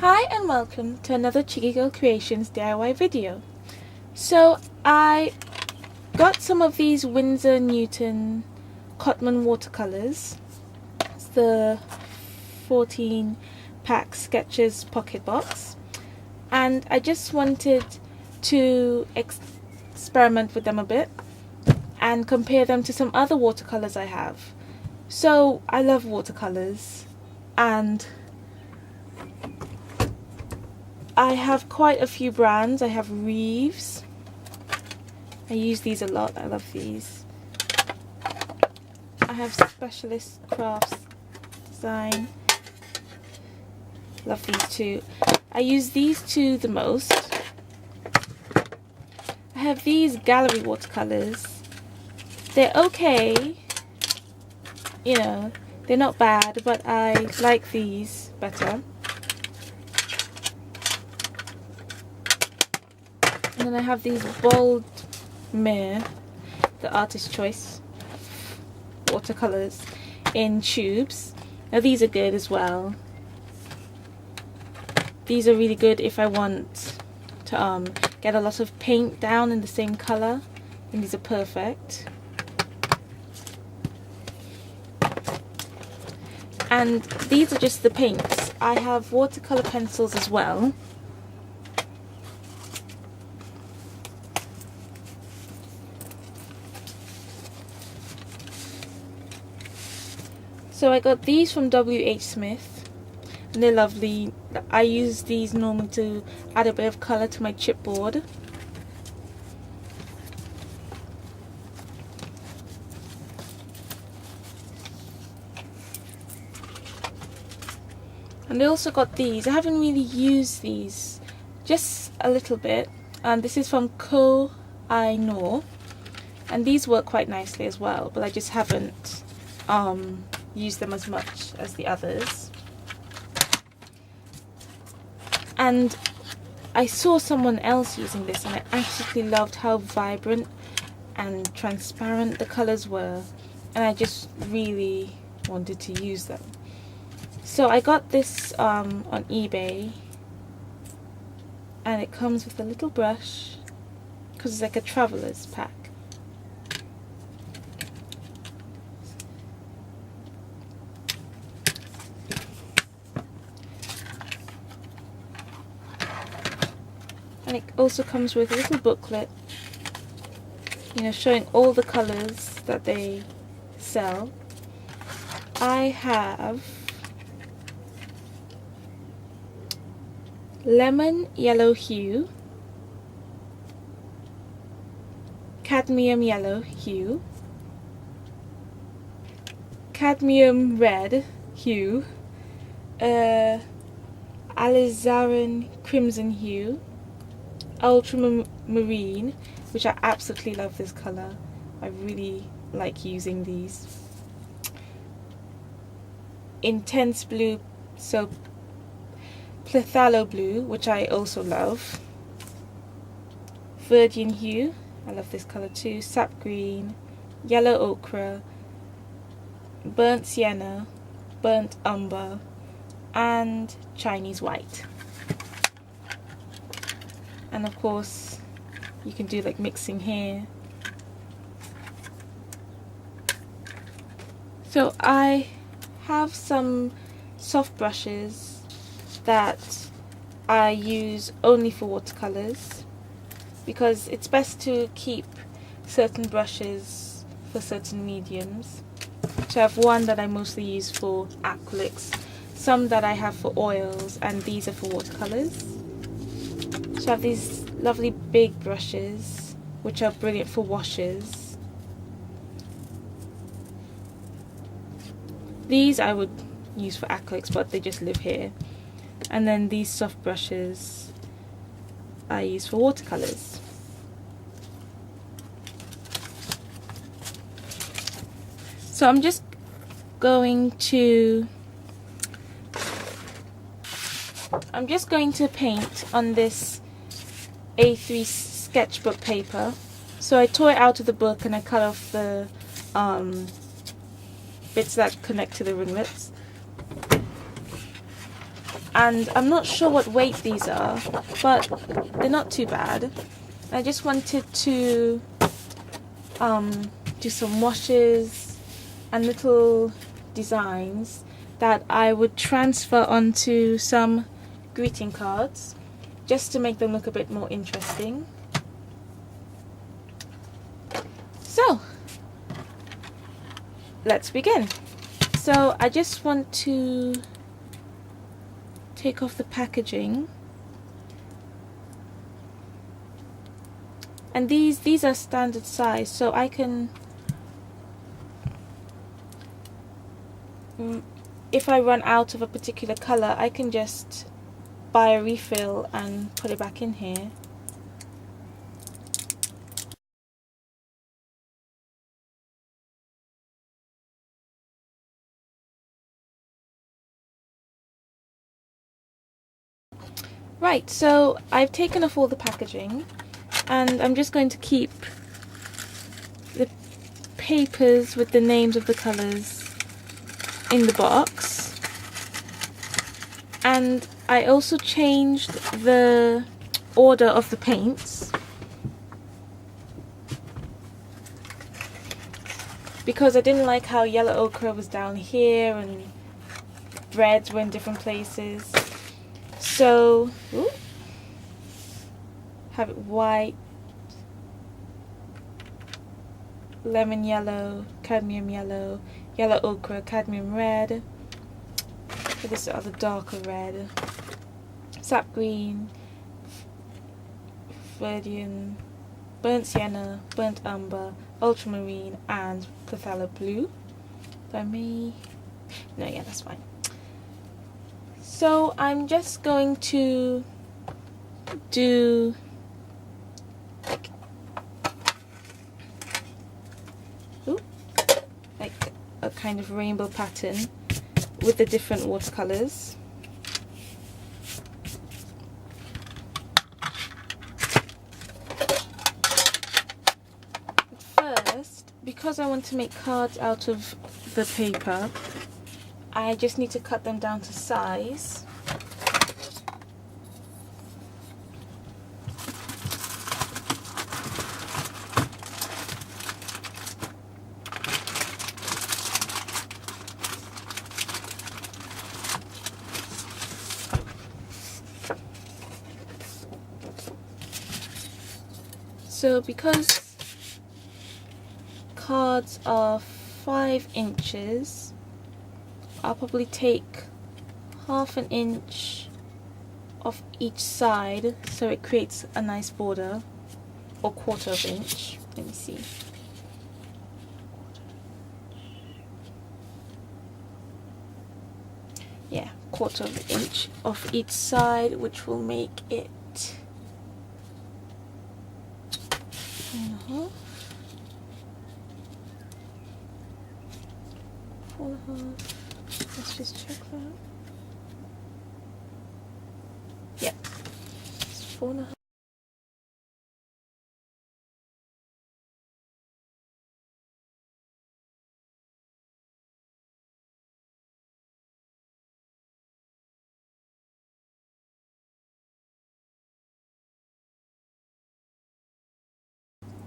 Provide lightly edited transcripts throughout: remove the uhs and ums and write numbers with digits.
Hi and welcome to another Cheeky Girl Creations DIY video. So I got some of these Winsor Newton Cotman watercolors. It's the 14 pack sketches pocket box, and I just wanted to experiment with them a bit and compare them to some other watercolors I have. So I love watercolors, and I have quite a few brands. I have Reeves. I use these a lot. I love these. I have Specialist Crafts Design. Love these too. I use these two the most. I have these gallery watercolors. They're okay. You know, they're not bad, but I like these better. And then I have these Bold Mere, the Artist Choice watercolors in tubes. Now these are good as well. These are really good if I want to get a lot of paint down in the same color, and these are perfect. And these are just the paints. I have watercolor pencils as well. So I got these from W.H. Smith, and they're lovely. I use these normally to add a bit of colour to my chipboard. And I also got these. I haven't really used these, just a little bit. And this is from Ko I Know, and these work quite nicely as well, but I just haven't use them as much as the others. And I saw someone else using this, and I absolutely loved how vibrant and transparent the colours were, and I just really wanted to use them. So I got this on eBay, and it comes with a little brush because it's like a traveller's pack. And it also comes with a little booklet, you know, showing all the colours that they sell. I have lemon yellow hue, cadmium yellow hue, cadmium red hue, alizarin crimson hue, ultramarine, which I absolutely love this colour. I really like using these. Intense blue, so phthalo blue, which I also love. Virgin hue, I love this colour too. Sap green, yellow ochre, burnt sienna, burnt umber, and Chinese white. And of course you can do like mixing here. So I have some soft brushes that I use only for watercolors, because it's best to keep certain brushes for certain mediums. So I have one that I mostly use for acrylics, some that I have for oils, and these are for watercolors. So I have these lovely big brushes, which are brilliant for washes. These I would use for acrylics, but they just live here. And then these soft brushes I use for watercolors. So I'm just going to paint on this A3 sketchbook paper. So I tore it out of the book and I cut off the bits that connect to the ringlets. and I'm not sure what weight these are, but they're not too bad. I just wanted to do some washes and little designs that I would transfer onto some greeting cards just to make them look a bit more interesting. So let's begin. So I just want to take off the packaging, and these are standard size, so I can, if I run out of a particular color, I can just buy a refill and put it back in here. Right, so I've taken off all the packaging, and I'm just going to keep the papers with the names of the colours in the box. And I also changed the order of the paints because I didn't like how yellow ochre was down here and reds were in different places. So, have it white, lemon yellow, cadmium yellow, yellow ochre, cadmium red. So this is the other darker red, sap green, Verdian, burnt sienna, burnt umber, ultramarine, and phthalo blue. If I may, no, yeah, that's fine. So I'm just going to do like a kind of rainbow pattern with the different watercolors. First, because I want to make cards out of the paper, I just need to cut them down to size. So because cards are 5 inches, I'll probably take ½ an inch off each side so it creates a nice border, or 1/4 inch. Let me see. Yeah, 1/4 inch off each side, which will make it 4.5. 4.5. Let's just check that. Yep, it's 4.5.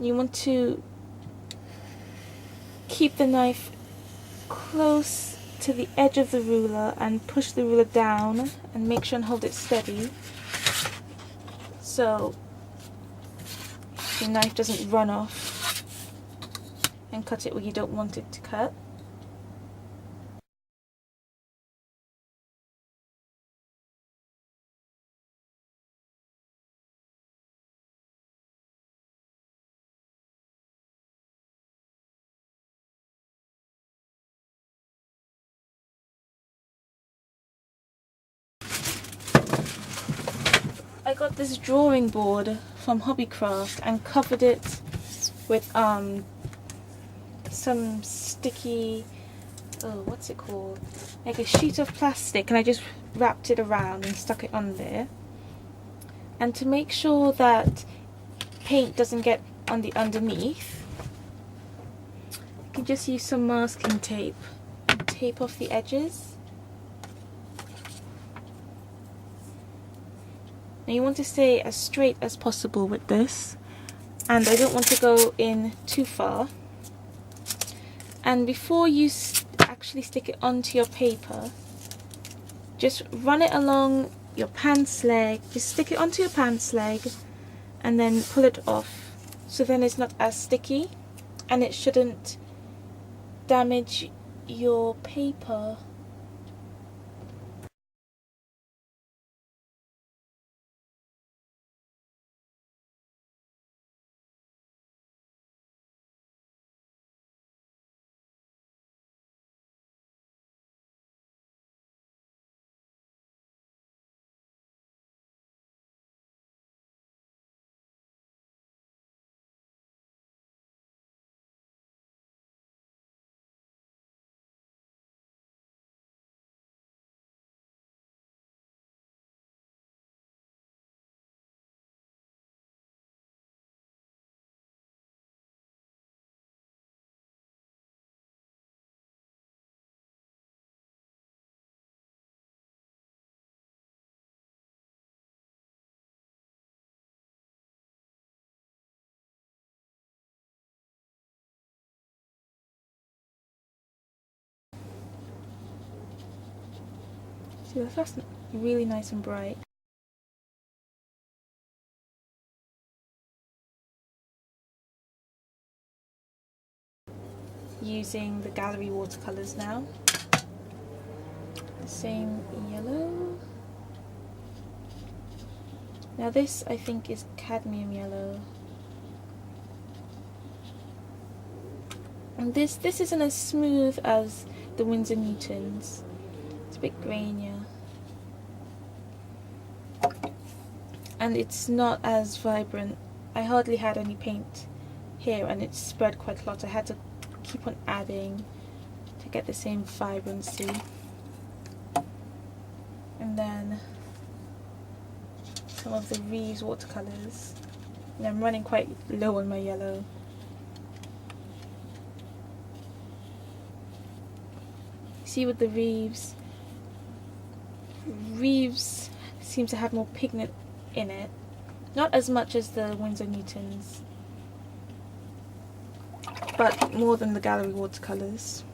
You want to keep the knife close to the edge of the ruler and push the ruler down and make sure and hold it steady so the knife doesn't run off and cut it where you don't want it to cut. I got this drawing board from Hobbycraft and covered it with some sticky, what's it called? Like a sheet of plastic, and I just wrapped it around and stuck it on there. And to make sure that paint doesn't get on the underneath, you can just use some masking tape and tape off the edges. Now you want to stay as straight as possible with this, and I don't want to go in too far. And before you actually stick it onto your paper, just run it along your pants leg, just stick it onto your pants leg and then pull it off, so then it's not as sticky and it shouldn't damage your paper. See, that's really nice and bright. Using the gallery watercolours now. The same yellow. Now this I think is cadmium yellow. And this isn't as smooth as the Winsor Newtons. It's a bit grainier. And it's not as vibrant. I hardly had any paint here and it spread quite a lot. I had to keep on adding to get the same vibrancy. And then some of the Reeves watercolours. And I'm running quite low on my yellow. See, with the Reeves seems to have more pigment in it. Not as much as the Winsor Newtons, but more than the gallery watercolours.